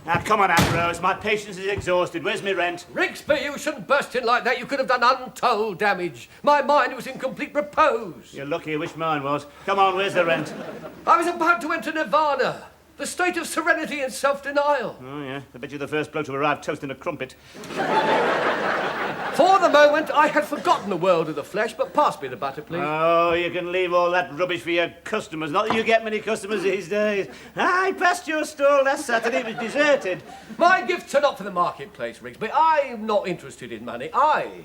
Now, come on, Ambrose. My patience is exhausted. Where's my rent? Rigsby, you shouldn't burst in like that. You could have done untold damage. My mind was in complete repose. You're lucky I wish mine was. Come on, where's the rent? I was about to enter nirvana, the state of serenity and self-denial. Oh, yeah. I bet you're the first bloke to arrive toasting a crumpet. For the moment, I had forgotten the world of the flesh, but pass me the butter, please. Oh, you can leave all that rubbish for your customers. Not that you get many customers these days. I passed your stall last Saturday. It was deserted. My gifts are not for the marketplace, Rigsby. I'm not interested in money. I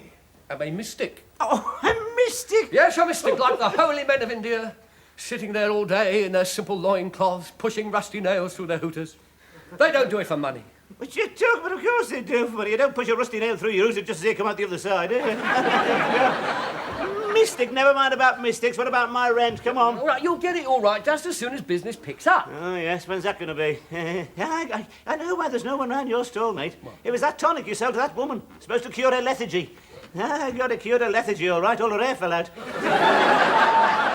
am a mystic. Oh, a mystic? Yes, a mystic, like the holy men of India, sitting there all day in their simple loincloths, pushing rusty nails through their hooters. They don't do it for money. What you talking about? Of course they do, but you don't push a rusty nail through your hooter just as they come out the other side, eh? Mystic, never mind about mystics. What about my rent? Come on. All right, you'll get it all right just as soon as business picks up. Oh, yes, when's that going to be? I know why there's no one round your stall, mate. It was that tonic you sold to that woman. Supposed to cure her lethargy. I got it cured her lethargy, all right. All her hair fell out.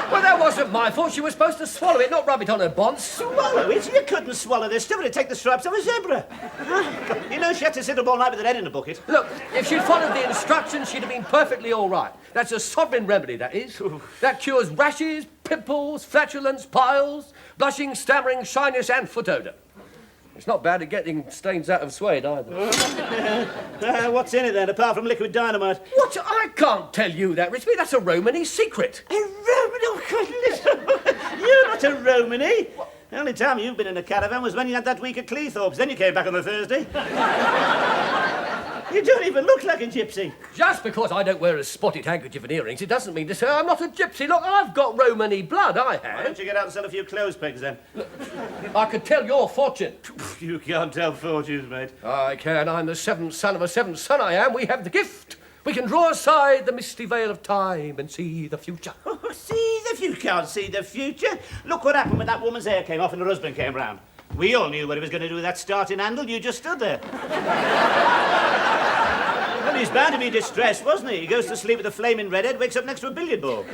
Well, that wasn't my fault. She was supposed to swallow it, not rub it on her bonds. Swallow it? You couldn't swallow this stuff. It'd take the stripes off a zebra. You know, she had to sit up all night with her head in a bucket. Look, if she'd followed the instructions, she'd have been perfectly all right. That's a sovereign remedy, that is. That cures rashes, pimples, flatulence, piles, blushing, stammering, shyness, and foot odour. It's not bad at getting stains out of suede, either. What's in it, then, apart from liquid dynamite? What? I can't tell you that, Rigsby. That's a Romany secret. A Romany? Oh, God, you're not a Romany. The only time you've been in a caravan was when you had that week at Cleethorpes. Then you came back on the Thursday. You don't even look like a gypsy. Just because I don't wear a spotted handkerchief and earrings, it doesn't mean to say I'm not a gypsy. Look, I've got Romany blood, I Why have. don't you get out and sell a few clothes pegs, then? I could tell your fortune. You can't tell fortunes, mate. I can. I'm the seventh son of a seventh son, I am. We have the gift. We can draw aside the misty veil of time and see the future. Oh, you can't see the future. Look what happened when that woman's hair came off and her husband came round. We all knew what he was going to do with that starting handle. You just stood there. Well, he's bound to be distressed, wasn't he? He goes to sleep with a flaming redhead, wakes up next to a billiard ball.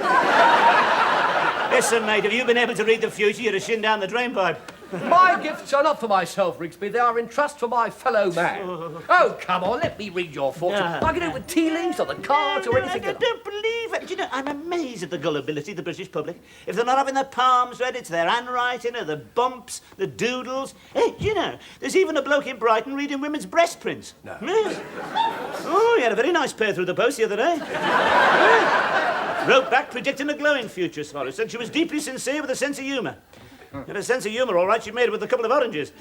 Listen, mate, have you been able to read the future? You'd have shinned down the drain pipe. My gifts are not for myself, Rigsby. They are in trust for my fellow man. Oh, come on, let me read your fortune. I can do it with tea leaves or the cards or anything I else. don't believe it. Do you know, I'm amazed at the gullibility of the British public. If they're not having their palms read, it's their handwriting or the bumps, the doodles. Hey, do you know, there's even a bloke in Brighton reading women's breast prints. No. Yes. Oh, he had a very nice pair through the post the other day. Wrote back predicting a glowing future, Swaller. Said she was deeply sincere with a sense of humour. Had a sense of humour, all right. She made it with a couple of oranges.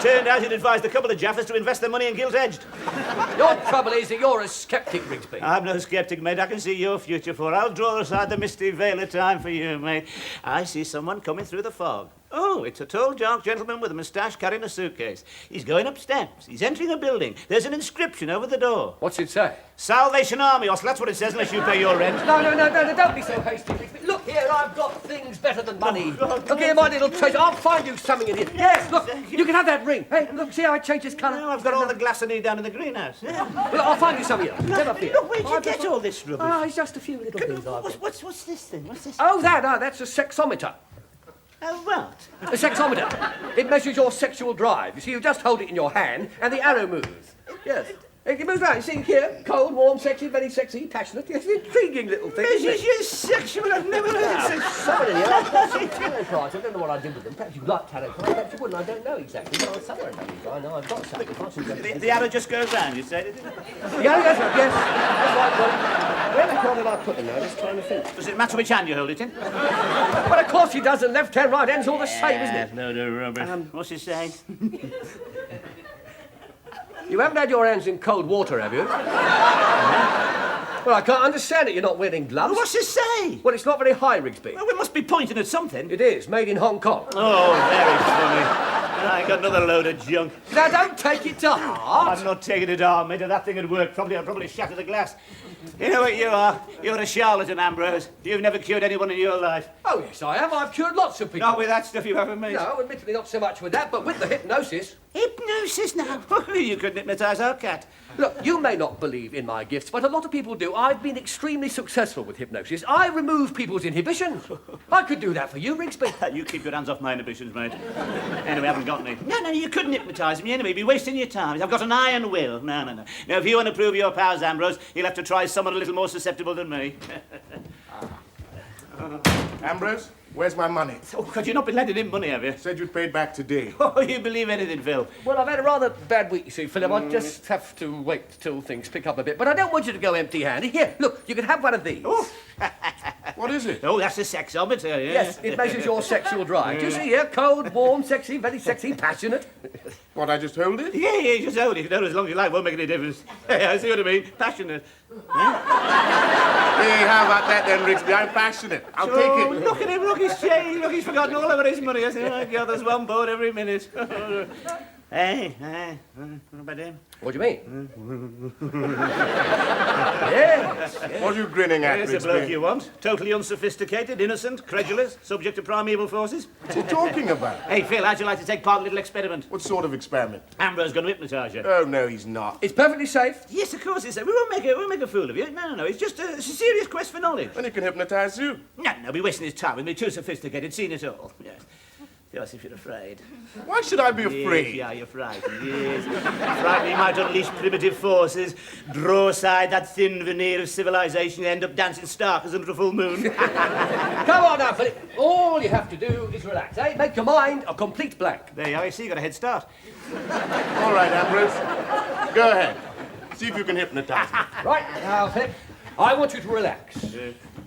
Turned out he'd advised a couple of Jaffers to invest their money in gilt-edged. Your trouble is that you're a sceptic, Rigsby. I'm no sceptic, mate. I can see your future for. I'll draw aside the misty veil of time for you, mate. I see someone coming through the fog. Oh, it's a tall, dark gentleman with a moustache carrying a suitcase. He's going up steps. He's entering a building. There's an inscription over the door. What's it say? Salvation Army, or that's what it says, unless you pay your rent. No, don't be so hasty, Rigsby. Look here, I've got things better than money. Look here, my little treasure. I'll find you something in here. Yes, look, you can have that ring. Hey, look, see how it changes colour? No, I've got all the glass I need down in the greenhouse. Yeah. Look, I'll find you some here. Never fear. Look, where'd you get all this rubbish? Oh, it's just a few little things I've got. What's this thing? What's this? Oh, that's a sexometer. Oh, what? A sexometer. It measures your sexual drive. You see, you just hold it in your hand, and the arrow moves. Yes. It moves around. You see here, cold, warm, sexy, very sexy, passionate. Yes, intriguing little thing. Measures your sexual. I've never heard such. Somebody here. Tarot cards. I don't know what I did with them. Perhaps you like tarot cards. Perhaps you wouldn't. I don't know exactly. But I'm somewhere about these. I know I've got some. The arrow just goes round, you say, did it? The arrow goes round, yes. That's right, well, where the hell did I put them now? Just trying to think. Does it matter which hand you hold it in? Well, of course he does. The left hand, right hand's all the same, isn't it? No, rubbish. What's he saying? You haven't had your hands in cold water, have you? Well, I can't understand it. You're not wearing gloves. What's he say? Well, it's not very high, Rigsby. Well, we must be pointing at something. It is, made in Hong Kong. Oh, very funny. I got another load of junk. Now, don't take it to heart. I'm not taking it on, mate. If that thing had worked, I'd probably shatter the glass. You know what you are? You're a charlatan, Ambrose. You've never cured anyone in your life. Oh, yes, I have. I've cured lots of people. Not with that stuff you haven't, mate. No, admittedly not so much with that, but with the hypnosis. Hypnosis now? You couldn't hypnotise our cat. Look, you may not believe in my gifts, but a lot of people do. I've been extremely successful with hypnosis. I remove people's inhibitions. I could do that for you, Rigsby. You keep your hands off my inhibitions, mate. Anyway, I haven't got got any. No, you couldn't hypnotise me anyway. You'd be wasting your time. I've got an iron will. No. Now, if you want to prove your powers, Ambrose, you'll have to try someone a little more susceptible than me. Ambrose, where's my money? Oh, God, you've not been lending him money, have you? Said you'd paid back today. Oh, you believe anything, Phil? Well, I've had a rather bad week, you see, Philip. I just have to wait till things pick up a bit. But I don't want you to go empty-handed. Here, look, you can have one of these. Oh. What is it? Oh, that's a sexometer, yeah. Yes, it measures your sexual drive. Do you see here? Cold, warm, sexy, very sexy, passionate. What, I just hold it? Yeah, just hold it. No, as long as you like, won't make any difference. I see what I mean. Passionate. Hey, how about that then, Rigsby? I'm passionate. I'll take it. Look at him, look, he's changed. Look, he's forgotten all about his money. I say, oh, God, there's one board every minute. Hey, what about him? What do you mean? Yes. What are you grinning at, Here's the bloke Rigsby? you want. Totally unsophisticated, innocent, credulous, subject to primeval forces. What's he talking about? Hey, Phil, how'd you like to take part in a little experiment? What sort of experiment? Ambrose's going to hypnotise you. Oh, no, he's not. It's perfectly safe. Yes, of course, we won't make a fool of you. No, it's just it's a serious quest for knowledge. Then he can hypnotize you. No, be wasting his time with me. Too sophisticated, seen it all. Yes. Yes, if you're afraid. Why should I be afraid? Yes, yeah, you're frightened, yes. Frightened he might unleash primitive forces, draw aside that thin veneer of civilization, and end up dancing starkers under a full moon. Come on now, Philip. All you have to do is relax, eh? Make your mind a complete blank. There you are, you see, you got a head start. All right, Ambrose. Go ahead. See if you can hypnotize me. Right, now, Philip, I want you to relax.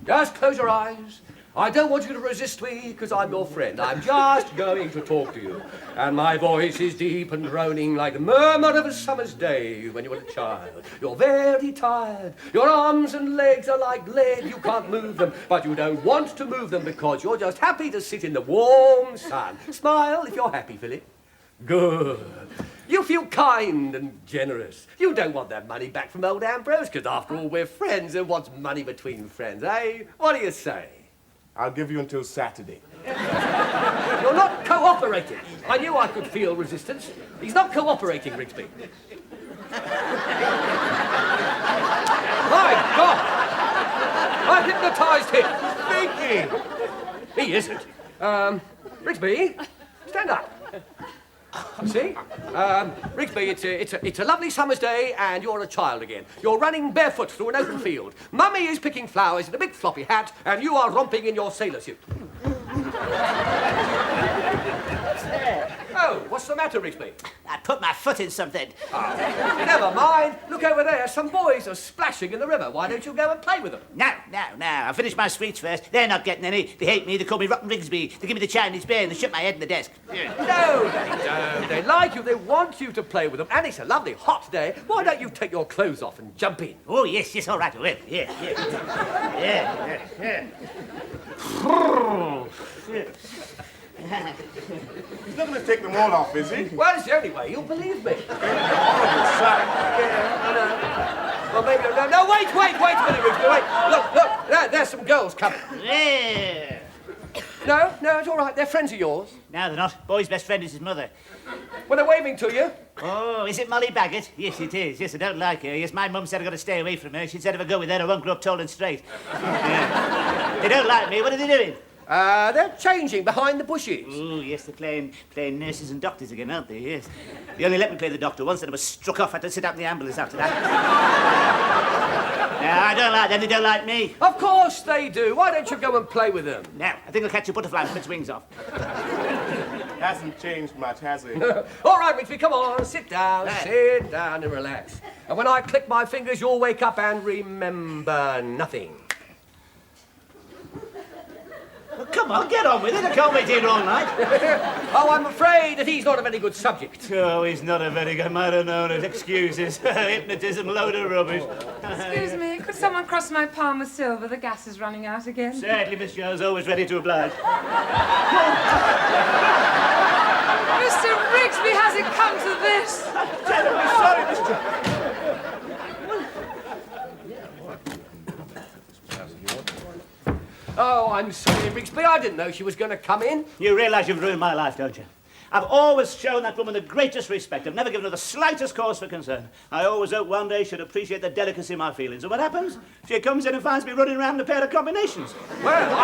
Just close your eyes. I don't want you to resist me, because I'm your friend. I'm just going to talk to you. And my voice is deep and droning like the murmur of a summer's day when you were a child. You're very tired. Your arms and legs are like lead. You can't move them, but you don't want to move them because you're just happy to sit in the warm sun. Smile if you're happy, Philip. Good. You feel kind and generous. You don't want that money back from old Ambrose, because after all, we're friends, and what's money between friends, eh? What do you say? I'll give you until Saturday. You're not cooperating. I knew I could feel resistance. He's not cooperating, Rigsby. My God! I hypnotized him. He isn't. Rigsby, stand up. See? Rigsby, it's a lovely summer's day and you're a child again. You're running barefoot through an open field. Mummy is picking flowers in a big floppy hat and you are romping in your sailor suit. Oh, what's the matter, Rigsby? I put my foot in something. Never mind. Look over there. Some boys are splashing in the river. Why don't you go and play with them? No. I'll finish my sweets first. They're not getting any. They hate me. They call me Rotten Rigsby. They give me the Chinese bear and they shut my head in the desk. No, they don't. They like you. They want you to play with them. And it's a lovely hot day. Why don't you take your clothes off and jump in? Oh, yes, all right, I will. Yeah. He's not going to take them all off, is he? Well, it's the only way. You'll believe me. Horrible sight. Yeah, I know. Well, maybe... No, wait a minute, Rigsby. Wait. Look. There's some girls coming. Yeah. No, it's all right. They're friends of yours. No, they're not. Boy's best friend is his mother. Well, they're waving to you. Oh, is it Molly Baggett? Yes, it is. Yes, I don't like her. Yes, my mum said I've got to stay away from her. She said if I go with her, I won't grow up tall and straight. Yeah. They don't like me. What are they doing? They're changing behind the bushes. Oh, yes, they're playing nurses and doctors again, aren't they? Yes. They only let me play the doctor once, and I was struck off. I had to sit out in the ambulance after that. No, I don't like them. They don't like me. Of course they do. Why don't you go and play with them? No, I think I'll catch a butterfly and put its wings off. Hasn't changed much, has he? All right, Rigsby, come on. Sit down. Right. Sit down and relax. And when I click my fingers, you'll wake up and remember nothing. Well, come on, get on with it. I can't wait here all night. Oh, I'm afraid that he's not a very good subject. Oh, he's not a very good man. I don't know his excuses. Hypnotism, load of rubbish. Excuse me, could someone cross my palm with silver? The gas is running out again. Certainly, Miss Jones, always ready to oblige. Mr. Rigsby, has it come to this? Terribly sorry, Mr. Oh, I'm sorry, Rigsby. I didn't know she was going to come in. You realise you've ruined my life, don't you? I've always shown that woman the greatest respect. I've never given her the slightest cause for concern. I always hoped one day she'd appreciate the delicacy of my feelings. And what happens? She comes in and finds me running around in a pair of combinations. Well,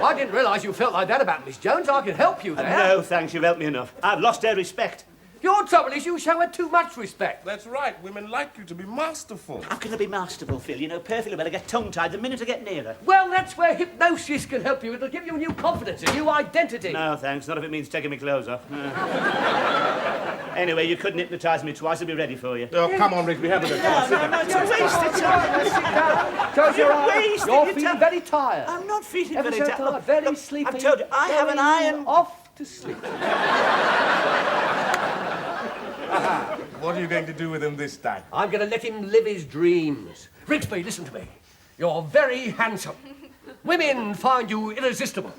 I didn't realise you felt like that about Miss Jones. I can help you there. No, thanks, you've helped me enough. I've lost her respect. Your trouble is you show her too much respect. That's right. Women like you to be masterful. How can I be masterful, Phil? You know perfectly well I get tongue-tied the minute I get near her. Well, that's where hypnosis can help you. It'll give you a new confidence, a new identity. No, thanks. Not if it means taking my clothes off. Anyway, you couldn't hypnotise me twice. I'll be ready for you. Oh, come on, Rigsby, have a go. Come on, sit down. No, it's a waste of time. Sit down. Close your eyes. You're feeling very tired. I'm not feeling Ever very so tired. Very Look, sleepy. I've told you, I have an iron... Off to sleep. What are you going to do with him this time? I'm going to let him live his dreams. Rigsby, listen to me. You're very handsome. Women find you irresistible.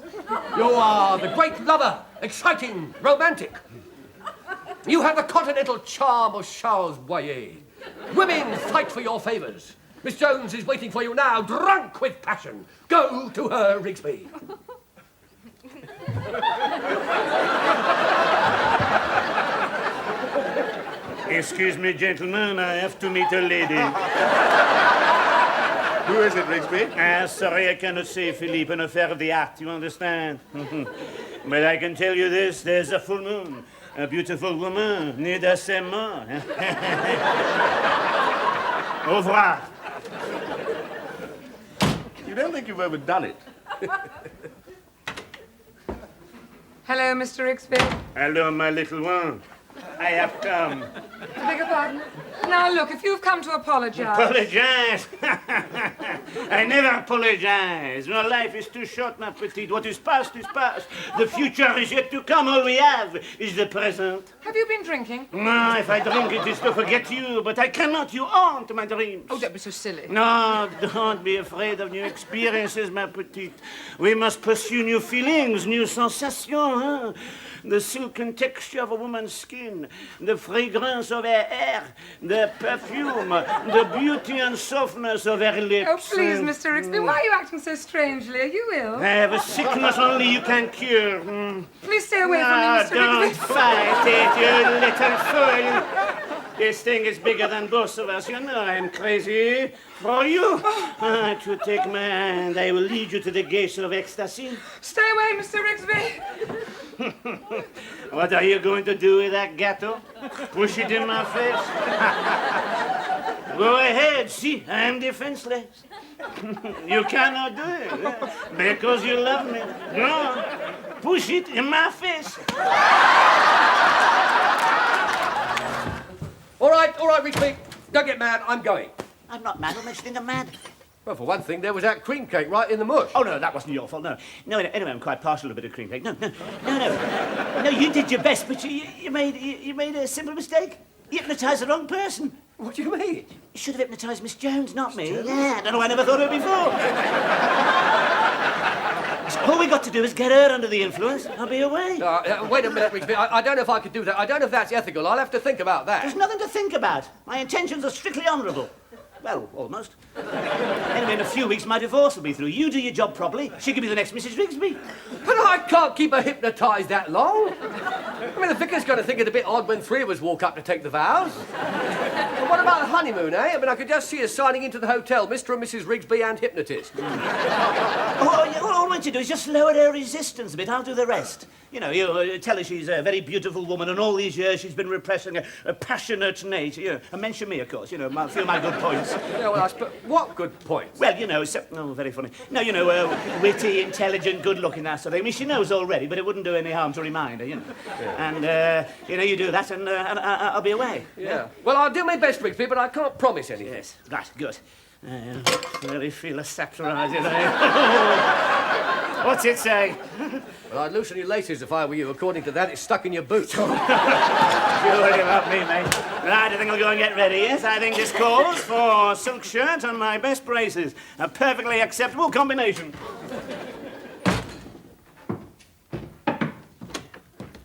You are the great lover, exciting, romantic. You have the continental charm of Charles Boyer. Women fight for your favours. Miss Jones is waiting for you now, drunk with passion. Go to her, Rigsby. Excuse me, gentlemen, I have to meet a lady. Who is it, Rigsby? Sorry, I cannot say, Philippe, an affair of the art, you understand? But I can tell you this, there's a full moon. A beautiful woman, need a seulement. Au revoir. You don't think you've overdone it? Hello, Mr. Rigsby. Hello, my little one. I have come. I beg your pardon? Now, look, if you've come to apologise... Apologize? I never apologize. My life is too short, ma petite. What is past is past. The future is yet to come. All we have is the present. Have you been drinking? No, if I drink it is to forget you, but I cannot. You haunt my dreams. Oh, don't be so silly. No, don't be afraid of new experiences, ma petite. We must pursue new feelings, new sensations, huh? The silken texture of a woman's skin, the fragrance of her hair, the perfume, the beauty and softness of her lips. Oh, please, Mr. Rigsby, why are you acting so strangely? Are you ill? I have a sickness only you can cure. Please stay away from me, No, Mr. don't Rigsby. fight it, you little fool. This thing is bigger than both of us. You know I'm crazy for you. To take my hand, I will lead you to the gates of ecstasy. Stay away, Mr. Rigsby. What are you going to do with that gateau? Push it in my face? Go ahead, see, I'm defenseless. You cannot do it because you love me. No, push it in my face. All right, Rigsby. Don't get mad. I'm going. I'm not mad. What makes you think I'm mad? Well, for one thing, there was that cream cake right in the mush. Oh, no, that wasn't your fault, no. No, anyway, I'm quite partial to a bit of cream cake. No. No, you did your best, but you made a simple mistake. You hypnotised the wrong person. What do you mean? You should have hypnotised Miss Jones, not me. Yeah, I don't know, I never thought of it before. All we got to do is get her under the influence. I'll be away. Wait a minute, Rigsby. I don't know if I could do that. I don't know if that's ethical. I'll have to think about that. There's nothing to think about. My intentions are strictly honourable. Well, almost. Anyway, in a few weeks, my divorce will be through. You do your job properly. She could be the next Mrs. Rigsby. But I can't keep her hypnotised that long. I mean, the vicar's going to think it a bit odd when three of us walk up to take the vows. And what about the honeymoon, eh? I mean, I could just see us signing into the hotel, Mr. and Mrs. Rigsby and hypnotist. All we need to do is just lower her resistance a bit. I'll do the rest. You know, you tell her she's a very beautiful woman, and all these years she's been repressing a passionate nature. You know, and mention me, of course. You know, a few of my good points. Yeah, well, what good points? Well, you know, very funny. No, you know, witty, intelligent, good-looking, that sort of thing. I mean, she knows already, but it wouldn't do any harm to remind her, you know. Yeah. And, you know, you do that, and I'll be away. Yeah. Well, I'll do my best, Rigsby, but I can't promise anything. Yes, right, good. Really feel a satirise, you know. What's it say? Well, I'd loosen your laces if I were you. According to that, it's stuck in your boots. Don't worry about me, mate. Right, I think I'll go and get ready, yes? I think this calls for a silk shirt and my best braces. A perfectly acceptable combination.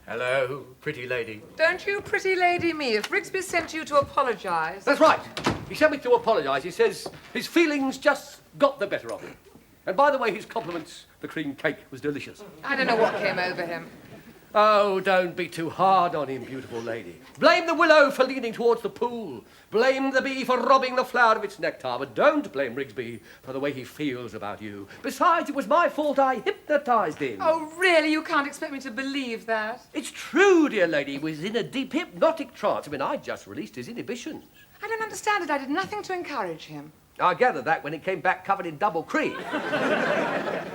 Hello, pretty lady. Don't you pretty lady me. If Rigsby sent you to apologise... That's right. He sent me to apologise. He says his feelings just got the better of him. And by the way, his compliments, the cream cake was delicious. I don't know what came over him. Oh, don't be too hard on him, beautiful lady. Blame the willow for leaning towards the pool. Blame the bee for robbing the flower of its nectar, but don't blame Rigsby for the way he feels about you. Besides, it was my fault I hypnotized him. Oh, really? You can't expect me to believe that. It's true, dear lady. He was in a deep hypnotic trance. I mean, I just released his inhibitions. I don't understand it. I did nothing to encourage him. I gathered that when he came back covered in double cream.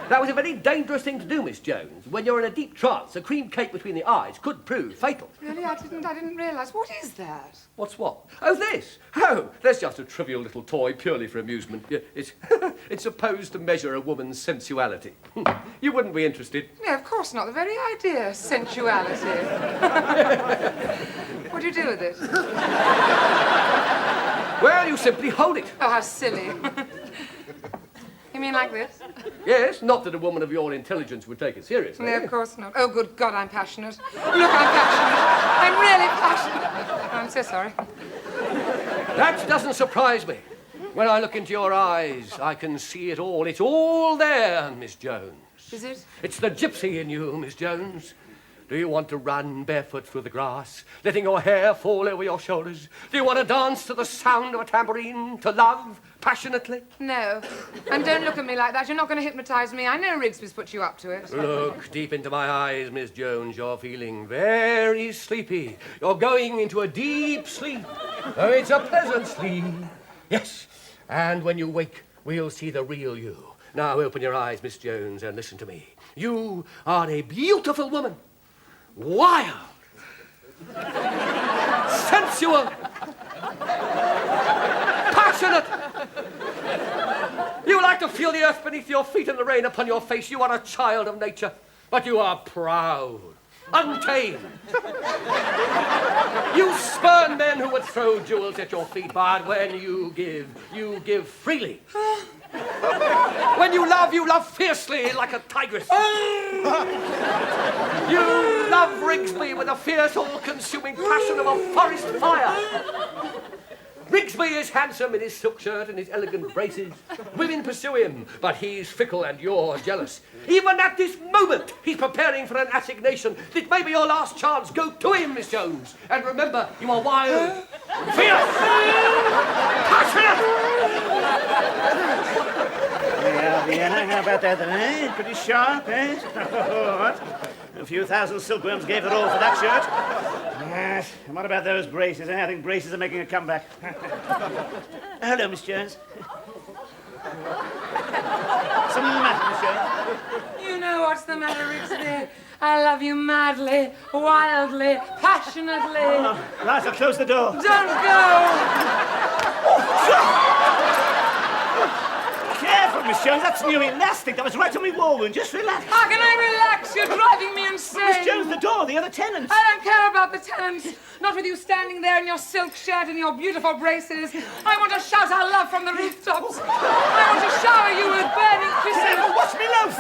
That was a very dangerous thing to do, Miss Jones. When you're in a deep trance, a cream cake between the eyes could prove fatal. Really? I didn't realise. What is that? What's what? Oh, this. Oh, that's just a trivial little toy purely for amusement. It's, it's supposed to measure a woman's sensuality. You wouldn't be interested. No, of course not. The very idea. Sensuality. What do you do with it? Well, you simply hold it. Oh, how silly. You mean like this? Yes, not that a woman of your intelligence would take it seriously. No, of course not. Oh, good God, I'm passionate. Look, I'm passionate. I'm really passionate. Oh, I'm so sorry. That doesn't surprise me. When I look into your eyes, I can see it all. It's all there, Miss Jones. Is it? It's the gypsy in you, Miss Jones. Do you want to run barefoot through the grass, letting your hair fall over your shoulders? Do you want to dance to the sound of a tambourine, to love passionately? No. And don't look at me like that. You're not going to hypnotise me. I know Rigsby's put you up to it. Look deep into my eyes, Miss Jones. You're feeling very sleepy. You're going into a deep sleep. Oh, it's a pleasant sleep. Yes. And when you wake, we'll see the real you. Now open your eyes, Miss Jones, and listen to me. You are a beautiful woman. Wild, sensual, passionate. You like to feel the earth beneath your feet and the rain upon your face. You are a child of nature, but you are proud, untamed. You spurn men who would throw jewels at your feet, but when you give freely. When you love fiercely like a tigress. You love Rigsby with the fierce, all-consuming passion of a forest fire. Rigsby is handsome in his silk shirt and his elegant braces. Women pursue him, but he's fickle and you're jealous. Even at this moment, he's preparing for an assignation. This may be your last chance. Go to him, Miss Jones. And remember, you are wild, fierce, passionate. Yeah, how about that then, eh? Pretty sharp, eh? What? A few thousand silkworms gave it all for that shirt. Yes. And what about those braces, eh? I think braces are making a comeback. Hello, Miss Jones. Something the matter, Miss Jones? You know what's the matter, Rigsby. I love you madly, wildly, passionately. Oh, right, I'll close the door. Don't go! Careful, Miss Jones, that's new elastic. That was right on my wall wound. Just relax. How can I relax? You're driving me insane. Miss Jones, the door, the other tenants. I don't care about the tenants. Not with you standing there in your silk shirt and your beautiful braces. I want to shout our love from the rooftops. I want to shower you with burning kisses. Careful, watch me loaf.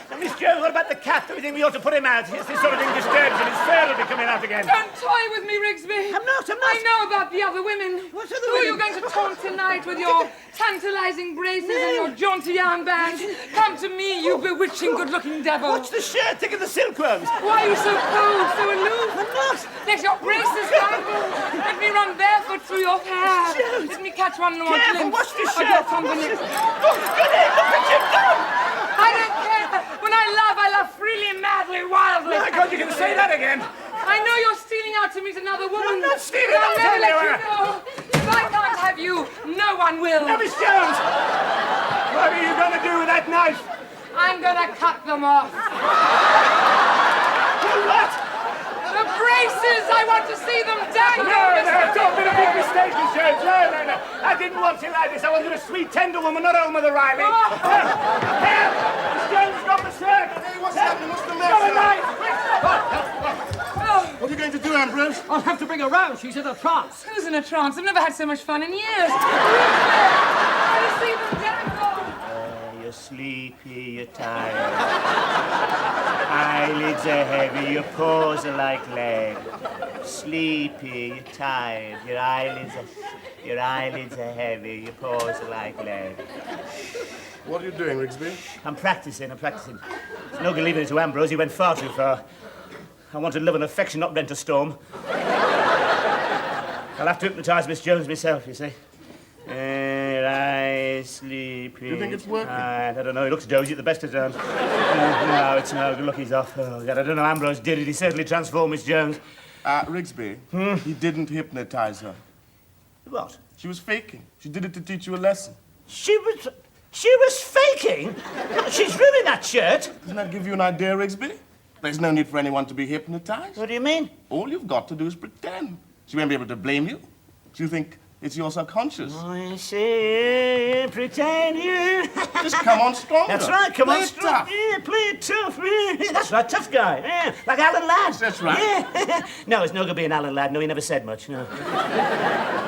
Now, Miss Jones, what about the cat? Do we think we ought to put him out? This sort of thing disturbs him. His fur will be coming out again. Don't toy with me, Rigsby. I'm not. I know about the other women. What other Who are you women? going to taunt tonight with your tantalizing braces and your jaunty armbands? Come to me, you bewitching, good-looking devil. Watch the shirt, think of the silkworms. Why are you so cold, so aloof? I'm not. Let your braces dangle. Let me run barefoot through your hair. Jones. Let me catch one more Careful, glimpse watch the of shirt. your combination. Look at you go. I don't care. When I love freely, madly, wildly. My God, you can say that again. I know you're stealing out to meet another woman. I'm not stealing but I'll out never let you anywhere. know. If I can't have you, no one will. Now, Miss Jones, what are you going to do with that knife? I'm gonna cut them off. What? The braces! I want to see them dangle! Don't be a big mistake, Miss Jones. No. I didn't want you like this. I wanted a sweet, tender woman, not old Mother Riley. Here, Miss Jones got the shirt. Hey, what's happening? What's the Got a matter? knife. What are you going to do, Ambrose? I'll have to bring her round. She's in a trance. Who's in a trance? I've never had so much fun in years. I want to see them dangle! You're sleepy, you're tired. Eyelids are heavy, your paws are like lead. Sleepy, you're tired, your eyelids are heavy, your paws are like lead. What are you doing, Rigsby? I'm practicing. There's no good leaving it to Ambrose, he went far too far. I wanted love and affection, not rent a storm. I'll have to hypnotise Miss Jones myself, you see. I sleep. Do you think it's working? I don't know. He looks dozy at the best of times. No, it's no good. Look, he's off. Oh, God, I don't know. Ambrose did it. He certainly transformed Miss Jones. Rigsby, he didn't hypnotize her. What? She was faking. She did it to teach you a lesson. She was faking? She's ruined that shirt. Doesn't that give you an idea, Rigsby? There's no need for anyone to be hypnotized. What do you mean? All you've got to do is pretend. She won't be able to blame you. She'll think it's your subconscious. I see. Pretend you. Just come on stronger. That's right. Come Play on, it strong. tough. Yeah, play it tough. Yeah, that's right, tough guy. Yeah, like Alan Ladd. That's right. Yeah. No, it's no good being Alan Ladd. No, he never said much. No.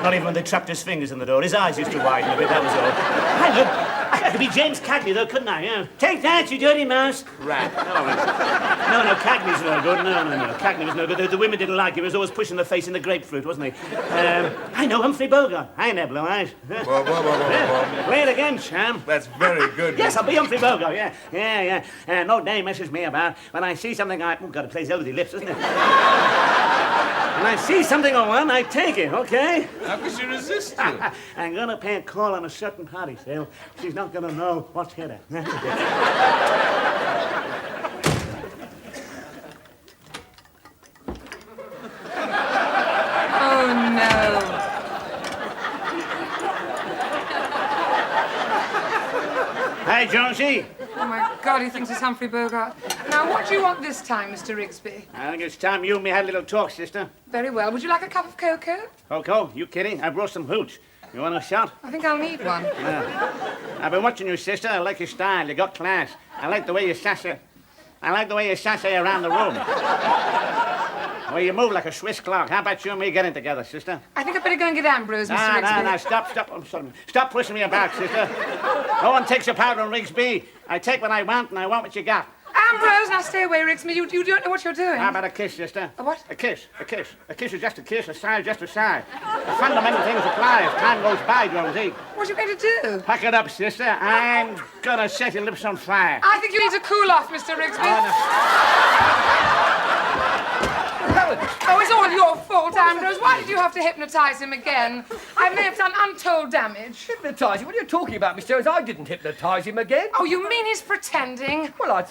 Not even when they trapped his fingers in the door. His eyes used to widen a bit. That was all. I could be James Cagney, though, couldn't I? Yeah. Take that, you dirty mouse. Right. No, Cagney's no good. No. Cagney was no good. The women didn't like him. He was always pushing the face in the grapefruit, wasn't he? I know Humphrey Bogart. I ain't blue eyes. Whoa. Play it again, Sam. That's very good. Yes, I'll be Humphrey Bogart, yeah. No name messes me about. When I see something oh, God, it plays over the lips, doesn't it? When I see something I want, I take it, okay? How could she resist you? I'm gonna pay a call on a certain party sale. She's not gonna know what's hit her. Oh, no. Hey, Jonesy. Oh, my God, he thinks it's Humphrey Bogart. Now, what do you want this time, Mr. Rigsby? I think it's time you and me had a little talk, sister. Very well. Would you like a cup of cocoa? Coco, you kidding? I brought some hooch. You want a shot? I think I'll need one. I've been watching you, sister. I like your style. You got class. I like the way you sassy. I like the way you sassy around the room. Well, you move like a Swiss clock. How about you and me getting together, sister? I think I'd better go and get Ambrose, Mr. Rigsby. No. Stop. I'm sorry. Stop pushing me about, sister. No one takes your powder on Rigsby. I take what I want, and I want what you got. Ambrose, now stay away, Rigsby. You don't know what you're doing. How about a kiss, sister? A what? A kiss. A kiss is just a kiss. A sigh is just a sigh. The fundamental things apply as time goes by, Jonesy. What are you going to do? Pack it up, sister. I'm gonna set your lips on fire. I think you need to cool off, Mr. Rigsby. Oh, it's all your fault, Ambrose. Why did you have to hypnotize him again? I may have done untold damage. Hypnotise him? What are you talking about, Miss Jones? I didn't hypnotise him again. Oh, you mean he's pretending? Well,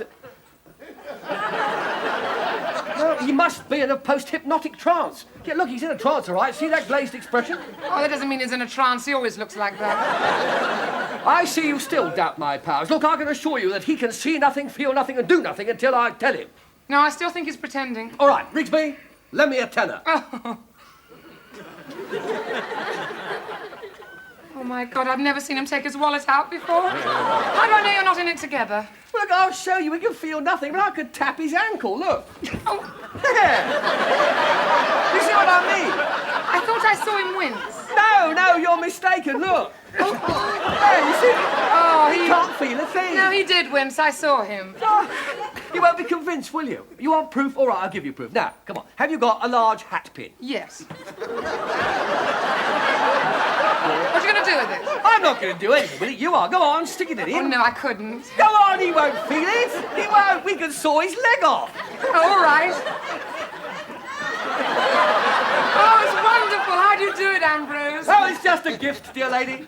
Well, he must be in a post-hypnotic trance. Yeah, look, he's in a trance, all right. See that glazed expression? Oh, that doesn't mean he's in a trance. He always looks like that. I see you still doubt my powers. Look, I can assure you that he can see nothing, feel nothing, and do nothing until I tell him. No, I still think he's pretending. All right, Rigsby, lend me a tenner. Oh, my God, I've never seen him take his wallet out before. How do I know you're not in it together? Well, look, I'll show you. He can feel nothing, but I could tap his ankle. Look. Oh, Yeah. You see what I mean? I thought I saw him wince. No, you're mistaken. Look. There, you see? Oh, He can't feel a thing. No, he did wince. I saw him. Oh, you won't be convinced, will you? You want proof? All right, I'll give you proof. Now, come on. Have you got a large hat pin? Yes. What are you going to do with it? I'm not going to do anything with it. You are. Go on, stick it in Oh, him. no, I couldn't. Go on, he won't feel it. He won't. We can saw his leg off. All right. Oh, it's wonderful. How do you do it, Ambrose? Oh, it's just a gift, dear lady.